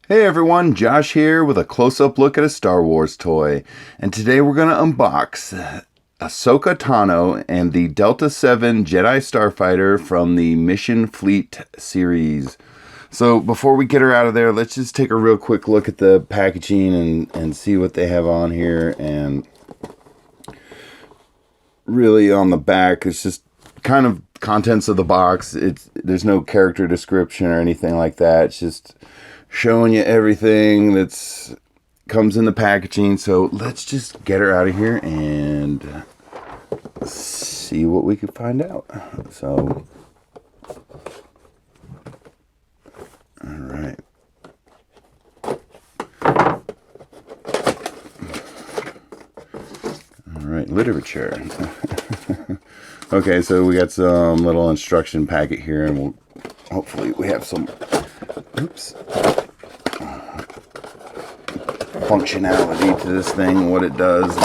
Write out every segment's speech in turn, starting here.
Hey everyone, Josh here with a close-up look at a Star Wars toy. And today we're going to unbox Ahsoka Tano and the Delta 7 Jedi Starfighter from the Mission Fleet series. So before we get her out of there, let's just take a real quick look at the packaging and see what they have on here. And really on the back, it's just kind of contents of the box. There's no character description or anything like that. It's just showing you everything that's comes in the packaging. So let's just get her out of here and see what we can find out. So, all right. All right, literature. Okay, so we got some little instruction packet here, and hopefully we have some, oops, functionality to this thing, what it does.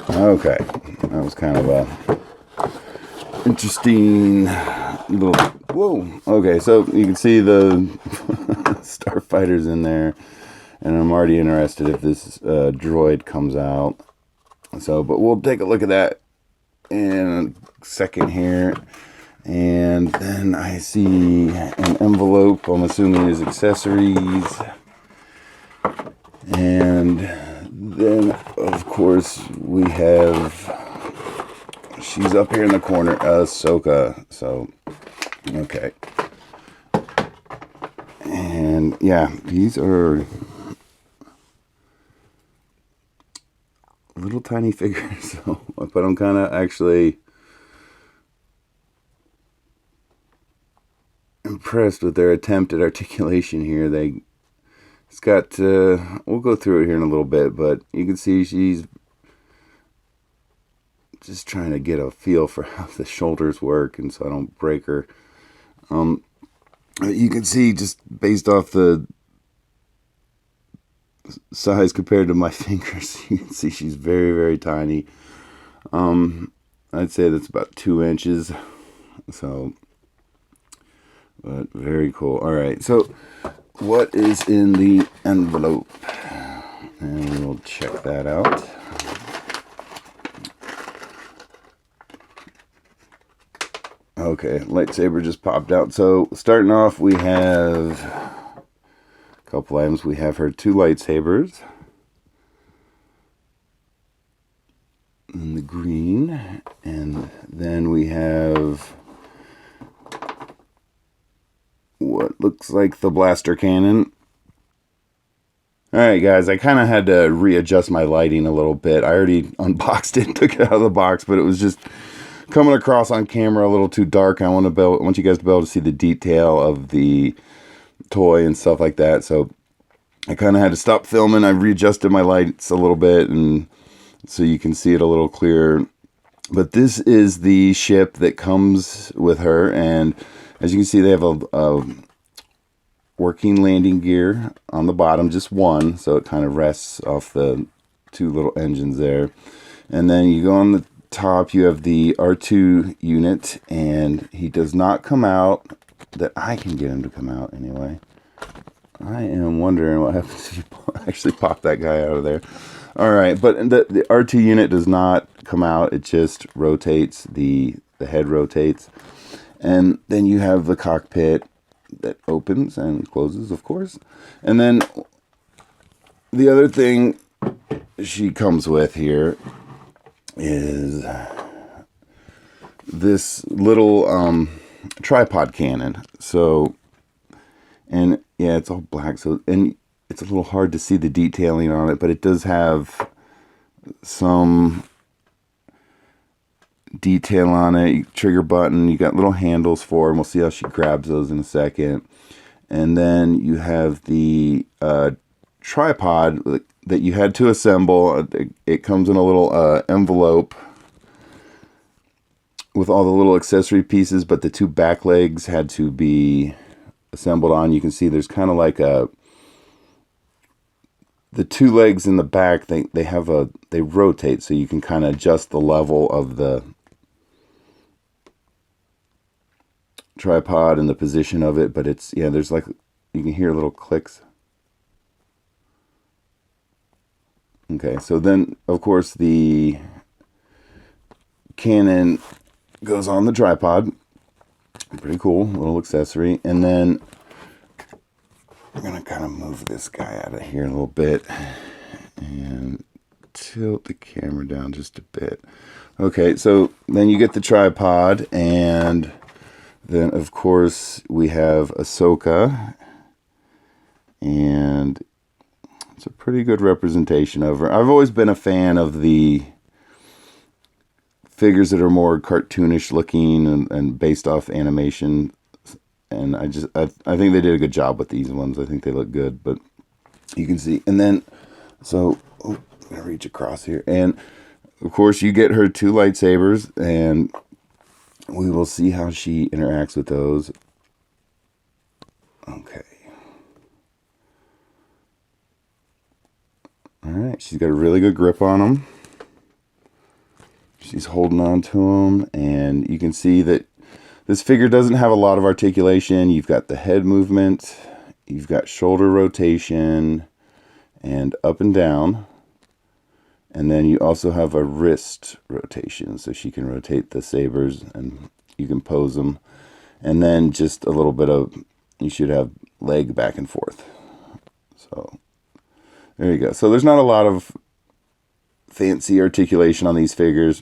Okay, that was kind of a interesting little, whoa. Okay, so you can see the Starfighters in there, and I'm already interested if this droid comes out. So, but we'll take a look at that in a second here. And then I see an envelope, I'm assuming is accessories. And then, of course, we have, she's up here in the corner, Ahsoka. So, okay. And yeah, these are little tiny figures, so, but I'm kind of actually impressed with their attempt at articulation here. It's got, we'll go through it here in a little bit, but you can see she's just trying to get a feel for how the shoulders work, and so I don't break her. You can see just based off the size compared to my fingers, you can see she's very, very tiny. I'd say that's about 2 inches. So, but very cool. All right, so what is in the envelope? And we'll check that out. Okay, lightsaber just popped out. So starting off, we have a couple items. We have her 2 lightsabers in the green, and then we have what looks like the blaster cannon. Alright guys, I kind of had to readjust my lighting a little bit. I already unboxed it and took it out of the box, but it was just coming across on camera a little too dark. I want you guys to be able to see the detail of the toy and stuff like that. So I kind of had to stop filming. I readjusted my lights a little bit, and so you can see it a little clearer. But this is the ship that comes with her, and as you can see, they have a working landing gear on the bottom, just one, so it kind of rests off the 2 little engines there. And then you go on the top, you have the R2 unit, and he does not come out that I can get him to come out anyway. I am wondering what happens if you actually pop that guy out of there. All right, but the R2 unit does not come out. It just rotates, the head rotates. And then you have the cockpit that opens and closes, of course. And then the other thing she comes with here is this little tripod cannon. So, and yeah, it's all black, so, and it's a little hard to see the detailing on it, but it does have some detail on it. Trigger button, you got little handles for, and we'll see how she grabs those in a second. And then you have the tripod that you had to assemble. It comes in a little envelope with all the little accessory pieces, but the 2 back legs had to be assembled on. You can see there's kind of like the two legs in the back, they rotate, so you can kind of adjust the level of the tripod and the position of it. But it's, yeah, there's like, you can hear little clicks. Okay, so then of course the Canon goes on the tripod. Pretty cool little accessory. And then I'm gonna kind of move this guy out of here a little bit and tilt the camera down just a bit. Okay, so then you get the tripod, and then of course we have Ahsoka, and it's a pretty good representation of her. I've always been a fan of the figures that are more cartoonish looking and based off animation, and I think they did a good job with these ones. I think they look good, but you can see. And then, so I'm gonna reach across here, and of course you get her two lightsabers, and we will see how she interacts with those. Okay. All right, she's got a really good grip on them. She's holding on to them, and you can see that this figure doesn't have a lot of articulation. You've got the head movement, you've got shoulder rotation, and up and down. And then you also have a wrist rotation, so she can rotate the sabers and you can pose them. And then just a little bit of, you should have leg back and forth. So there you go. So there's not a lot of fancy articulation on these figures.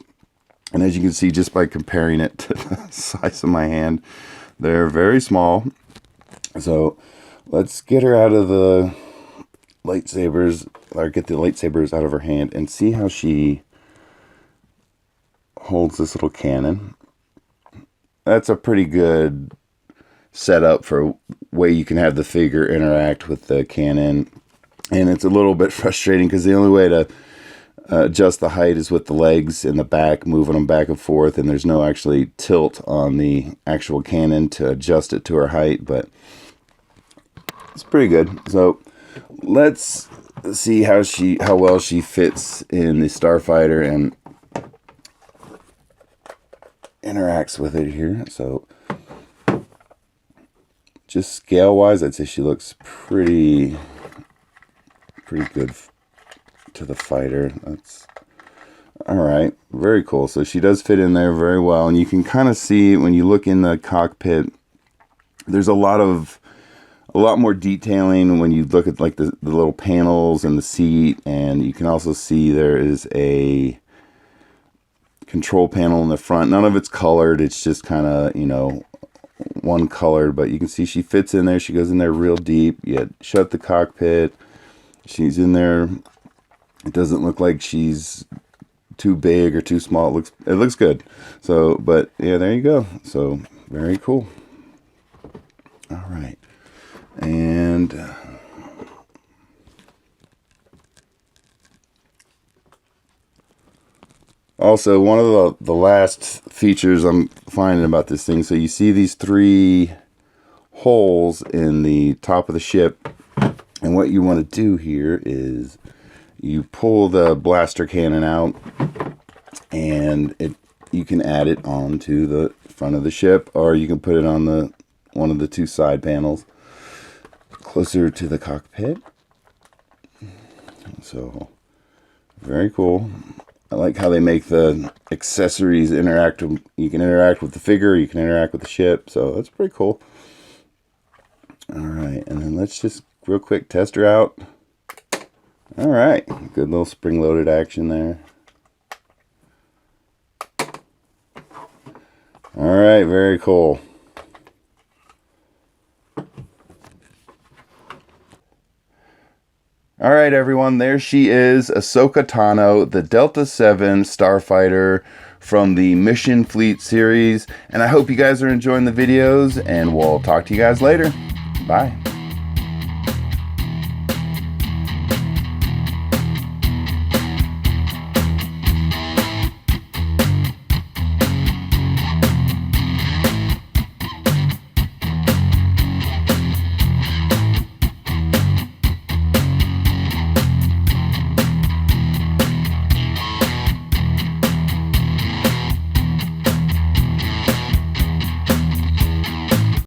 And as you can see, just by comparing it to the size of my hand, they're very small. So let's get her out of the lightsabers, or get the lightsabers out of her hand, and see how she holds this little cannon. That's a pretty good setup for way you can have the figure interact with the cannon. And it's a little bit frustrating because the only way to adjust the height is with the legs in the back, moving them back and forth, and there's no actually tilt on the actual cannon to adjust it to her height, but it's pretty good. So let's see how well she fits in the Starfighter and interacts with it here. So just scale wise, I'd say she looks pretty good to the fighter. That's all right. Very cool. So she does fit in there very well, and you can kind of see when you look in the cockpit, there's a lot more detailing when you look at like the little panels and the seat, and you can also see there is a control panel in the front. None of it's colored. It's just kind of, you know, one colored, but you can see she fits in there. She goes in there real deep. You shut the cockpit. She's in there. It doesn't look like she's too big or too small. It looks good. So, but yeah, there you go. So very cool. All right. And also, one of the last features I'm finding about this thing, so you see these three holes in the top of the ship, and what you want to do here is you pull the blaster cannon out, and you can add it onto the front of the ship, or you can put it on one of the two side panels closer to the cockpit. So very cool. I like how they make the accessories interact. You can interact with the figure, you can interact with the ship, so that's pretty cool. All right, and then let's just real quick test her out. All right, good little spring-loaded action there. All right, very cool. All right, everyone, there she is, Ahsoka Tano, the Delta 7 Starfighter from the Mission Fleet series. And I hope you guys are enjoying the videos, and we'll talk to you guys later. Bye.